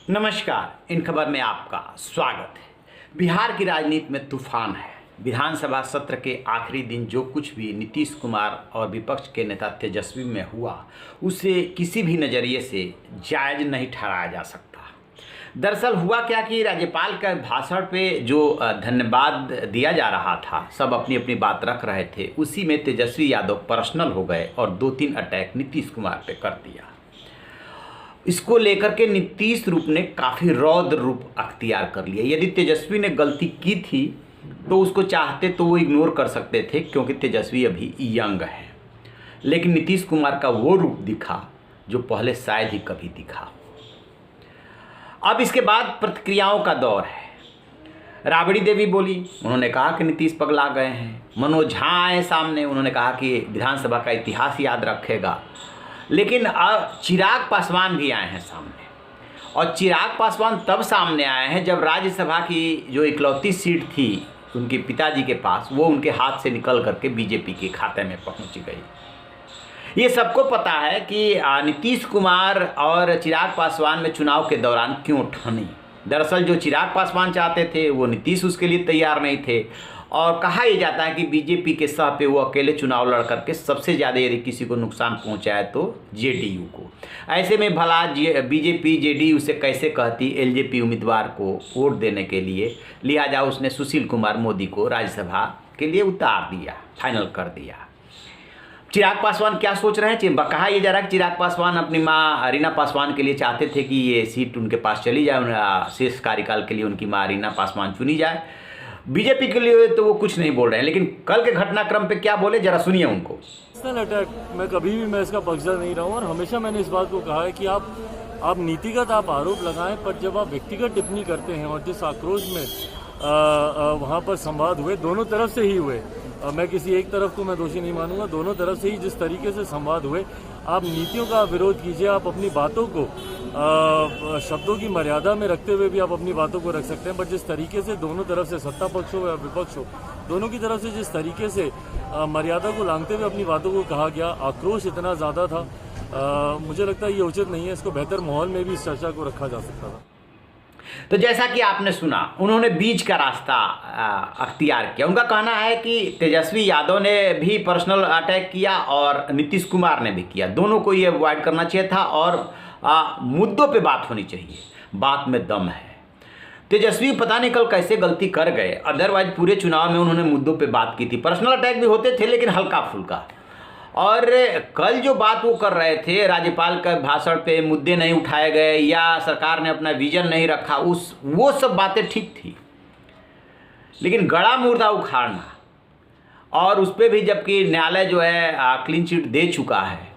नमस्कार। इन खबर में आपका स्वागत है। बिहार की राजनीति में तूफान है। विधानसभा सत्र के आखिरी दिन जो कुछ भी नीतीश कुमार और विपक्ष के नेता तेजस्वी में हुआ, उसे किसी भी नज़रिए से जायज़ नहीं ठहराया जा सकता। दरअसल हुआ क्या कि राज्यपाल का भाषण पे जो धन्यवाद दिया जा रहा था, सब अपनी अपनी बात रख रहे थे, उसी में तेजस्वी यादव पर्सनल हो गए और 2-3 अटैक नीतीश कुमार पे कर दिया। इसको लेकर के नीतीश रूप ने काफ़ी रौद्र रूप अख्तियार कर लिया। यदि तेजस्वी ने गलती की थी तो उसको चाहते तो वो इग्नोर कर सकते थे, क्योंकि तेजस्वी अभी यंग है। लेकिन नीतीश कुमार का वो रूप दिखा जो पहले शायद ही कभी दिखा। अब इसके बाद प्रतिक्रियाओं का दौर है। राबड़ी देवी बोली, उन्होंने कहा कि नीतीश पगला गए हैं। मनोज झा आए सामने, उन्होंने कहा कि विधानसभा का इतिहास याद रखेगा। लेकिन अब चिराग पासवान भी आए हैं सामने, और चिराग पासवान तब सामने आए हैं जब राज्यसभा की जो इकलौती सीट थी उनके पिताजी के पास, वो उनके हाथ से निकल करके बीजेपी के खाते में पहुंच गई। ये सबको पता है कि नीतीश कुमार और चिराग पासवान में चुनाव के दौरान क्यों ठनी। दरअसल जो चिराग पासवान चाहते थे वो नीतीश उसके लिए तैयार नहीं थे, और कहा यह जाता है कि बीजेपी के सह पे वो अकेले चुनाव लड़ करके सबसे ज़्यादा यदि किसी को नुकसान पहुंचाए तो जेडीयू को। ऐसे में भला बीजेपी जेडीयू से कैसे कहती एलजेपी उम्मीदवार को वोट देने के लिए, लिहाजा उसने सुशील कुमार मोदी को राज्यसभा के लिए उतार दिया, फाइनल कर दिया। चिराग पासवान क्या सोच रहे हैं? कहा यह जा रहा है कि चिराग पासवान अपनी माँ रीना पासवान के लिए चाहते थे कि ये सीट उनके पास चली जाए, शेष कार्यकाल के लिए उनकी माँ रीना पासवान चुनी जाए। बीजेपी के लिए तो वो कुछ नहीं बोल रहे हैं, लेकिन कल के घटनाक्रम पे क्या बोले, जरा सुनिए उनको। पर्सनल अटैक मैं कभी भी मैं इसका पक्षधर नहीं रहा हूँ, और हमेशा मैंने इस बात को कहा है कि आप नीतिगत आप आरोप लगाएं, पर जब आप व्यक्तिगत टिप्पणी करते हैं, और जिस आक्रोश में वहाँ पर संवाद हुए, दोनों तरफ से ही हुए, मैं किसी एक तरफ को मैं दोषी नहीं मानूंगा, दोनों तरफ से ही जिस तरीके से संवाद हुए, आप नीतियों का विरोध कीजिए, आप अपनी बातों को शब्दों की मर्यादा में रखते हुए भी आप अपनी बातों को रख सकते हैं। बट जिस तरीके से दोनों तरफ से, सत्ता पक्ष हो या विपक्ष हो, दोनों की तरफ से जिस तरीके से मर्यादा को लांघते हुए अपनी बातों को कहा गया, आक्रोश इतना ज़्यादा था, मुझे लगता है ये उचित नहीं है। इसको बेहतर माहौल में भी इस चर्चा को रखा जा सकता था। तो जैसा कि आपने सुना, उन्होंने बीच का रास्ता अख्तियार किया। उनका कहना है कि तेजस्वी यादव ने भी पर्सनल अटैक किया और नीतीश कुमार ने भी किया। दोनों को ये अवॉइड करना चाहिए था, और मुद्दों पे बात होनी चाहिए, बात में दम है। तेजस्वी पता नहीं कल कैसे गलती कर गए, अदरवाइज पूरे चुनाव में उन्होंने मुद्दों पे बात की थी। पर्सनल अटैक भी होते थे लेकिन हल्का फुल्का। और कल जो बात वो कर रहे थे, राज्यपाल का भाषण पे मुद्दे नहीं उठाए गए या सरकार ने अपना विजन नहीं रखा, वो सब बातें ठीक थी। लेकिन गड़ा मुर्दा उखाड़ना, और उस पर भी जबकि न्यायालय जो है क्लीन चिट दे चुका है,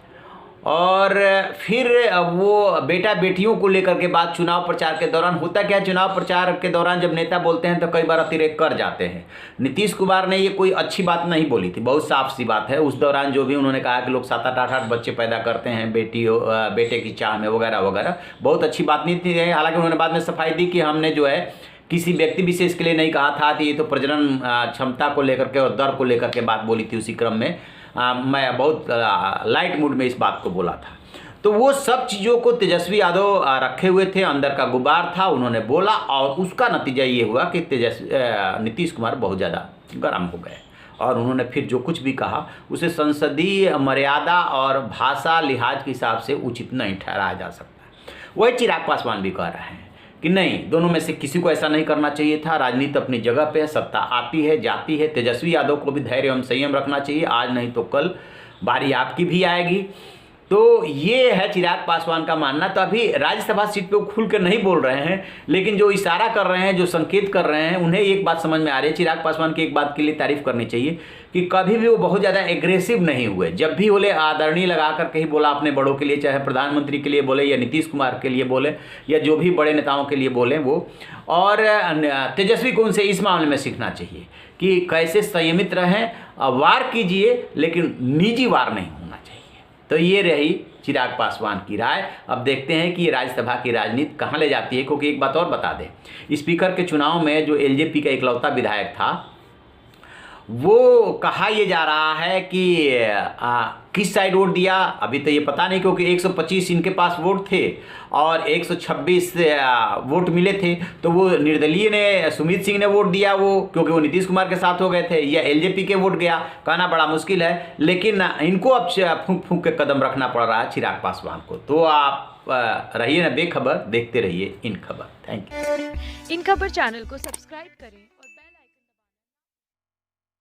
और फिर वो बेटा बेटियों को लेकर के बात चुनाव प्रचार के दौरान, होता क्या है चुनाव प्रचार के दौरान जब नेता बोलते हैं तो कई बार अतिरेक कर जाते हैं। नीतीश कुमार ने ये कोई अच्छी बात नहीं बोली थी, बहुत साफ सी बात है। उस दौरान जो भी उन्होंने कहा कि लोग 7-8 8 बच्चे पैदा करते हैं बेटे की चाह में, वगैरह वगैरह, बहुत अच्छी बात नहीं थी। हालांकि उन्होंने बाद में सफाई दी कि हमने जो है किसी व्यक्ति विशेष के लिए नहीं कहा था, कि ये तो प्रजनन क्षमता को लेकर के और दर को लेकर के बात बोली थी। उसी क्रम में मैं बहुत लाइट मूड में इस बात को बोला था। तो वो सब चीज़ों को तेजस्वी यादव रखे हुए थे, अंदर का गुबार था, उन्होंने बोला, और उसका नतीजा ये हुआ कि नीतीश कुमार बहुत ज़्यादा गर्म हो गए, और उन्होंने फिर जो कुछ भी कहा उसे संसदीय मर्यादा और भाषा लिहाज के हिसाब से उचित नहीं ठहराया जा सकता। वही चिराग पासवान भी कह रहे हैं कि नहीं, दोनों में से किसी को ऐसा नहीं करना चाहिए था। राजनीति अपनी जगह पे है, सत्ता आती है जाती है। तेजस्वी यादव को भी धैर्य एवं संयम रखना चाहिए, आज नहीं तो कल बारी आपकी भी आएगी। तो ये है चिराग पासवान का मानना। तो अभी राज्यसभा सीट पे वो खुल कर नहीं बोल रहे हैं, लेकिन जो इशारा कर रहे हैं, जो संकेत कर रहे हैं, उन्हें एक बात समझ में आ रही है। चिराग पासवान की एक बात के लिए तारीफ करनी चाहिए कि कभी भी वो बहुत ज़्यादा एग्रेसिव नहीं हुए। जब भी बोले आदरणीय लगा कर कहीं बोला अपने बड़ों के लिए, चाहे प्रधानमंत्री के लिए बोले या नीतीश कुमार के लिए बोले या जो भी बड़े नेताओं के लिए बोले वो। और तेजस्वी को उनसे इस मामले में सीखना चाहिए कि कैसे संयमित रहें, वार कीजिए लेकिन निजी वार नहीं होना चाहिए। तो ये रही चिराग पासवान की राय। अब देखते हैं कि ये राज्यसभा की राजनीति कहाँ ले जाती है। क्योंकि एक बात और बता दें, स्पीकर के चुनाव में जो एलजेपी का इकलौता विधायक था, वो कहा ये जा रहा है कि किस साइड वोट दिया अभी तो ये पता नहीं, क्योंकि 125 इनके पास वोट थे और 126 वोट मिले थे। तो वो निर्दलीय ने, सुमित सिंह ने वोट दिया वो, क्योंकि वो नीतीश कुमार के साथ हो गए थे, या एलजेपी के वोट गया, कहना बड़ा मुश्किल है। लेकिन इनको अब फूंक फूंक के कदम रखना पड़ रहा है चिराग पासवान को। तो आप रहिए ना बेखबर, देखते रहिए इन खबर। Thank you. इन खबर चैनल को सब्सक्राइब करें।